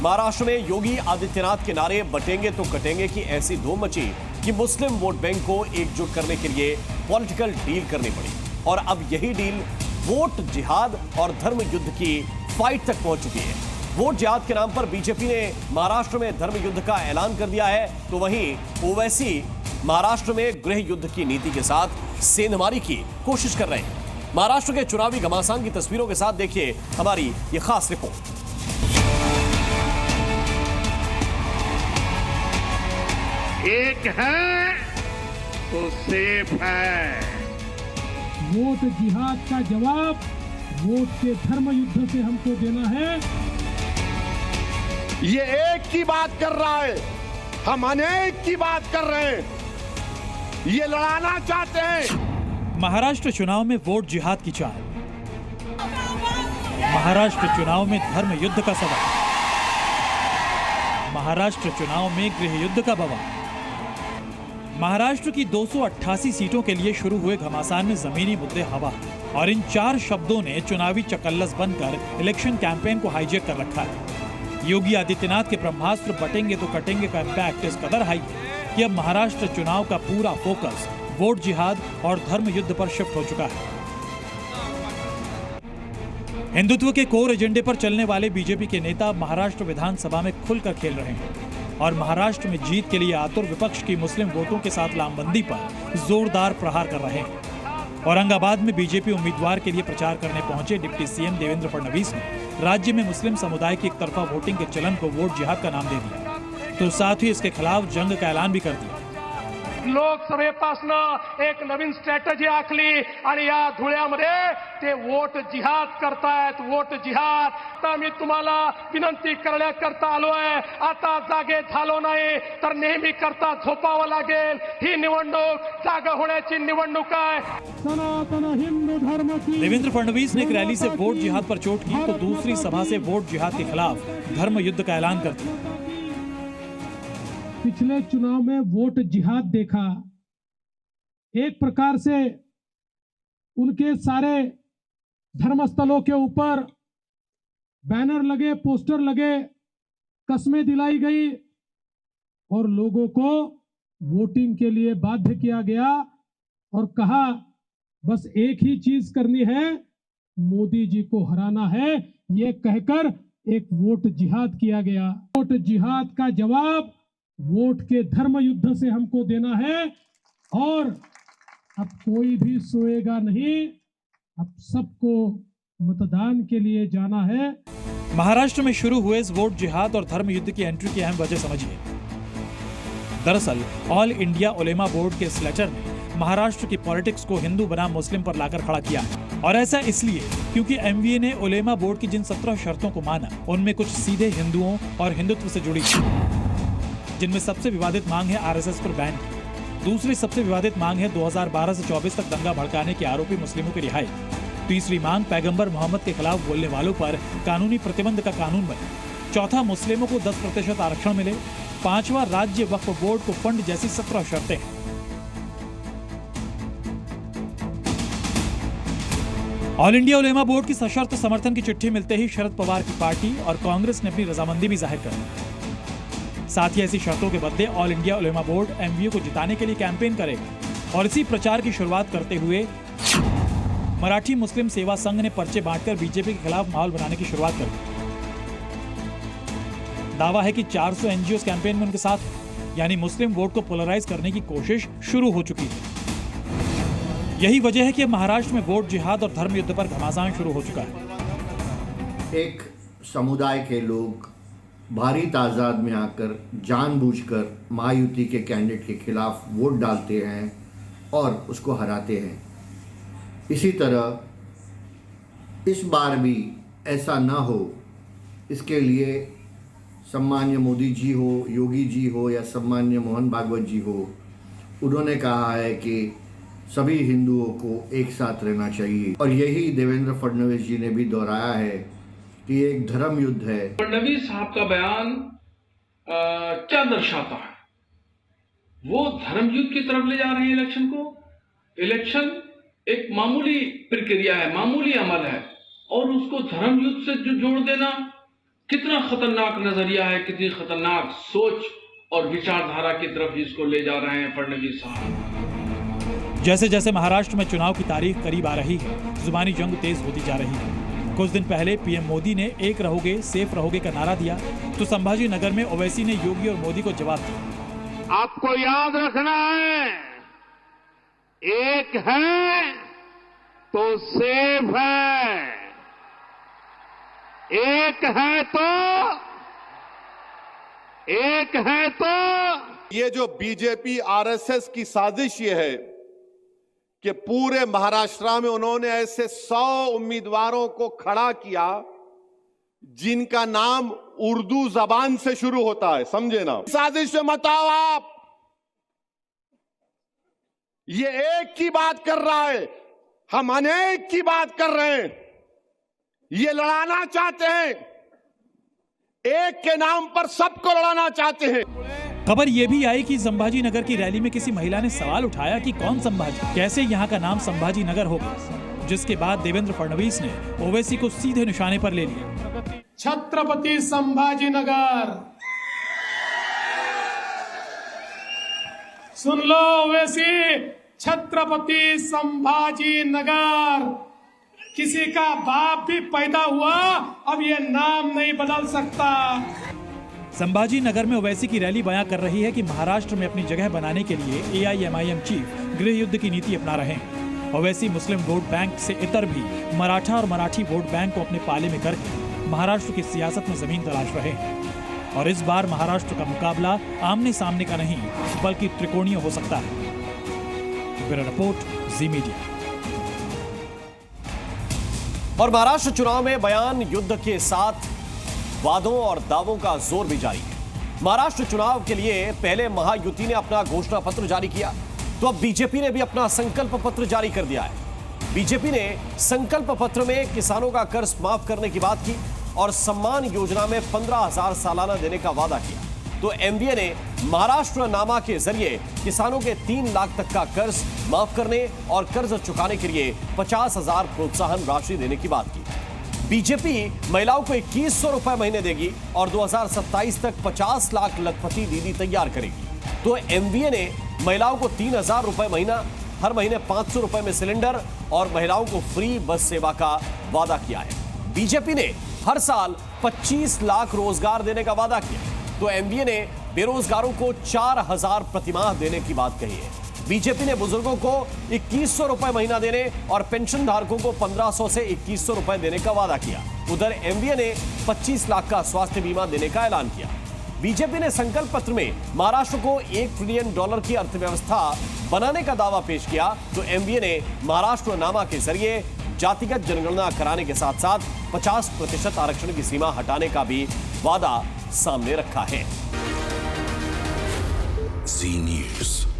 महाराष्ट्र में योगी आदित्यनाथ के नारे बटेंगे तो कटेंगे की ऐसी धूम मची कि मुस्लिम वोट बैंक को एकजुट करने के लिए पॉलिटिकल डील करनी पड़ी और अब यही डील वोट जिहाद और धर्म युद्ध की फाइट तक पहुंच चुकी है। वोट जिहाद के नाम पर बीजेपी ने महाराष्ट्र में धर्म युद्ध का ऐलान कर दिया है, तो वहीं ओवैसी महाराष्ट्र में गृह युद्ध की नीति के साथ सेंधमारी की कोशिश कर रहे हैं। महाराष्ट्र के चुनावी घमासान की तस्वीरों के साथ देखिए हमारी ये खास रिपोर्ट। एक है तो सेफ है। वोट जिहाद का जवाब वोट के धर्म युद्ध से हमको देना है। ये एक की बात कर रहा है, हम अनेक की बात कर रहे हैं। ये लड़ाना चाहते हैं। महाराष्ट्र चुनाव में वोट जिहाद की चाल, महाराष्ट्र चुनाव में धर्म युद्ध का सवाल, महाराष्ट्र चुनाव में गृह युद्ध का बवाल। महाराष्ट्र की 288 सीटों के लिए शुरू हुए घमासान में जमीनी मुद्दे हवा और इन 4 शब्दों ने चुनावी चकल्लस बनकर इलेक्शन कैंपेन को हाईजैक कर रखा है। योगी आदित्यनाथ के ब्रह्मास्त्र बटेंगे तो कटेंगे का इम्पैक्ट इस कदर हाई है कि अब महाराष्ट्र चुनाव का पूरा फोकस वोट जिहाद और धर्म युद्ध पर शिफ्ट हो चुका है। हिंदुत्व के कोर एजेंडे पर चलने वाले बीजेपी के नेता महाराष्ट्र विधानसभा में खुलकर खेल रहे हैं और महाराष्ट्र में जीत के लिए आतुर विपक्ष की मुस्लिम वोटों के साथ लामबंदी पर जोरदार प्रहार कर रहे हैं। औरंगाबाद में बीजेपी उम्मीदवार के लिए प्रचार करने पहुंचे डिप्टी सीएम देवेंद्र फडणवीस ने राज्य में मुस्लिम समुदाय की एक तरफा वोटिंग के चलन को वोट जिहाद का नाम दे दिया, तो साथ ही इसके खिलाफ जंग का ऐलान भी कर दिया। लोकसभेपासून एक नवीन स्ट्रॅटेजी आखली आणि या धुळ्यामध्ये ते वोट जिहाद करतायत। वोट जिहाद आता मी तुम्हाला विनंती करण्याकरता आलोय। आता जागे झालो नाही तर नेहमी करता झोपावं लागेल। ही निवडणूक जागा होण्याची निवडणूक आहे। सनातन हिंदू धर्म की देवेंद्र फडणवीस ने एक रैली से वोट जिहाद पर चोट की तो दूसरी सभा से वोट जिहाद के खिलाफ धर्म युद्ध का ऐलान कर दिया। पिछले चुनाव में वोट जिहाद देखा, एक प्रकार से उनके सारे धर्मस्थलों के ऊपर बैनर लगे, पोस्टर लगे, कस्में दिलाई गई और लोगों को वोटिंग के लिए बाध्य किया गया और कहा बस एक ही चीज करनी है, मोदी जी को हराना है। ये कहकर एक वोट जिहाद किया गया। वोट जिहाद का जवाब वोट के धर्म युद्ध से हमको देना है और अब कोई भी सोएगा नहीं, अब सबको मतदान के लिए जाना है। महाराष्ट्र में शुरू हुए इस वोट जिहाद और धर्म युद्ध की एंट्री की अहम वजह समझिए। दरअसल ऑल इंडिया उलेमा बोर्ड के इस लेटर ने महाराष्ट्र की पॉलिटिक्स को हिंदू बनाम मुस्लिम पर लाकर खड़ा किया है और ऐसा इसलिए क्योंकि एमवीए ने उलेमा बोर्ड की जिन 17 शर्तों को माना उनमें कुछ सीधे हिंदुओं और हिंदुत्व से जुड़ी थी, जिनमें सबसे विवादित मांग है आरएसएस पर बैन की। दूसरी सबसे विवादित मांग है 2012 से 24 तक दंगा भड़काने के आरोपी मुस्लिमों की रिहाई। तीसरी मांग पैगंबर मोहम्मद के खिलाफ बोलने वालों पर कानूनी प्रतिबंध का कानून बने। चौथा, मुस्लिमों को 10% आरक्षण मिले। पांचवा, राज्य वक्फ बोर्ड को फंड जैसी 17 शर्तें हैं। ऑल इंडिया उलेमा बोर्ड की सशर्त समर्थन की चिट्ठी मिलते ही शरद पवार की पार्टी और कांग्रेस ने अपनी रजामंदी भी जाहिर कर दी। साथ ही ऐसी शर्तों के बदले ऑल इंडिया उलेमा बोर्ड एमवीए को जिताने के लिए कैंपेन करेगा और इसी प्रचार की शुरुआत करते हुए मराठी मुस्लिम सेवा संघ ने पर्चे बांटकर बीजेपी के खिलाफ माहौल बनाने की शुरुआत कर दी। दावा है कि 400 एनजीओ कैंपेन में उनके साथ हैं, यानी मुस्लिम वोट को पोलराइज करने की कोशिश शुरू हो चुकी है। यही वजह है कि महाराष्ट्र में वोट जिहाद और धर्म युद्ध पर घमासान शुरू हो चुका है। एक समुदाय के लोग भारी तादाद में आकर जानबूझकर महायुति के कैंडिडेट के खिलाफ वोट डालते हैं और उसको हराते हैं। इसी तरह इस बार भी ऐसा ना हो, इसके लिए सम्मान्य मोदी जी हो, योगी जी हो या सम्मान्य मोहन भागवत जी हो, उन्होंने कहा है कि सभी हिंदुओं को एक साथ रहना चाहिए और यही देवेंद्र फडणवीस जी ने भी दोहराया है कि एक धर्म युद्ध है। फडणवीस साहब का बयान क्या दर्शाता है? वो धर्म युद्ध की तरफ ले जा रहे हैं इलेक्शन को। इलेक्शन एक मामूली प्रक्रिया है, मामूली अमल है और उसको धर्म युद्ध से जो जोड़ देना, कितना खतरनाक नजरिया है, कितनी खतरनाक सोच और विचारधारा की तरफ इसको ले जा रहे हैं फडणवीस साहब। जैसे जैसे महाराष्ट्र में चुनाव की तारीख करीब आ रही है, जुबानी जंग तेज होती जा रही है। कुछ दिन पहले पीएम मोदी ने एक रहोगे सेफ रहोगे का नारा दिया, तो संभाजी नगर में ओवैसी ने योगी और मोदी को जवाब दिया। आपको याद रखना है, एक है तो सेफ है, एक है तो ये जो बीजेपी आरएसएस की साजिश ये है कि पूरे महाराष्ट्र में उन्होंने ऐसे 100 उम्मीदवारों को खड़ा किया जिनका नाम उर्दू जबान से शुरू होता है, समझे ना। साजिश में मत आओ आप, ये एक की बात कर रहा है, हम अनेक की बात कर रहे हैं। ये लड़ाना चाहते हैं, एक के नाम पर सबको लड़ाना चाहते हैं। खबर यह भी आई कि संभाजी नगर की रैली में किसी महिला ने सवाल उठाया कि कौन संभाजी, कैसे यहाँ का नाम संभाजी नगर हो गया, जिसके बाद देवेंद्र फडणवीस ने ओवैसी को सीधे निशाने पर ले लिया। छत्रपति संभाजी नगर, सुन लो ओवैसी, छत्रपति संभाजी नगर। किसी का बाप भी पैदा हुआ, अब ये नाम नहीं बदल सकता। संभाजी नगर में ओवैसी की रैली बयां कर रही है कि महाराष्ट्र में अपनी जगह बनाने के लिए एआईएमआईएम चीफ गृह युद्ध की नीति अपना रहे हैं। ओवैसी मुस्लिम वोट बैंक से इतर भी मराठा और मराठी वोट बैंक को अपने पाले में करके महाराष्ट्र की सियासत में जमीन तलाश रहे हैं। और इस बार महाराष्ट्र का मुकाबला आमने सामने का नहीं बल्कि त्रिकोणीय हो सकता है। ब्यूरो रिपोर्ट, जी मीडिया। और महाराष्ट्र चुनाव में बयान युद्ध के साथ वादों और दावों का जोर भी जारी है। महाराष्ट्र चुनाव के लिए पहले महायुति ने अपना घोषणा पत्र जारी किया, तो अब बीजेपी ने भी अपना संकल्प पत्र जारी कर दिया है। बीजेपी ने संकल्प पत्र में किसानों का कर्ज माफ करने की बात की और सम्मान योजना में 15,000 सालाना देने का वादा किया। तो एमवीए ने महाराष्ट्र नामा के जरिए किसानों के 3 लाख तक का कर्ज माफ करने और कर्ज चुकाने के लिए 50,000 प्रोत्साहन राशि देने की बात की। बीजेपी महिलाओं को 2100 रुपए महीने देगी और 2027 तक 50 लाख लखपति दीदी तैयार करेगी। तो एमवीए ने महिलाओं को 3,000 रुपए महीना, हर महीने 500 रुपए में सिलेंडर और महिलाओं को फ्री बस सेवा का वादा किया है। बीजेपी ने हर साल 25 लाख रोजगार देने का वादा किया। तो एमवीए ने बेरोजगारों को 4,000 प्रतिमाह देने की बात कही है। बीजेपी ने बुजुर्गों को 2100 रुपए महीना देने और पेंशन धारकों को 1500 से 2100 रुपए देने का वादा किया। उधर एमवीए ने 25 लाख का स्वास्थ्य बीमा देने का ऐलान किया। बीजेपी ने संकल्प पत्र में महाराष्ट्र को $1 ट्रिलियन की अर्थव्यवस्था बनाने का दावा पेश किया। तो एमवीए ने महाराष्ट्र नामा के जरिए जातिगत जनगणना कराने के साथ साथ 50% आरक्षण की सीमा हटाने का भी वादा सामने रखा है। जी न्यूज़।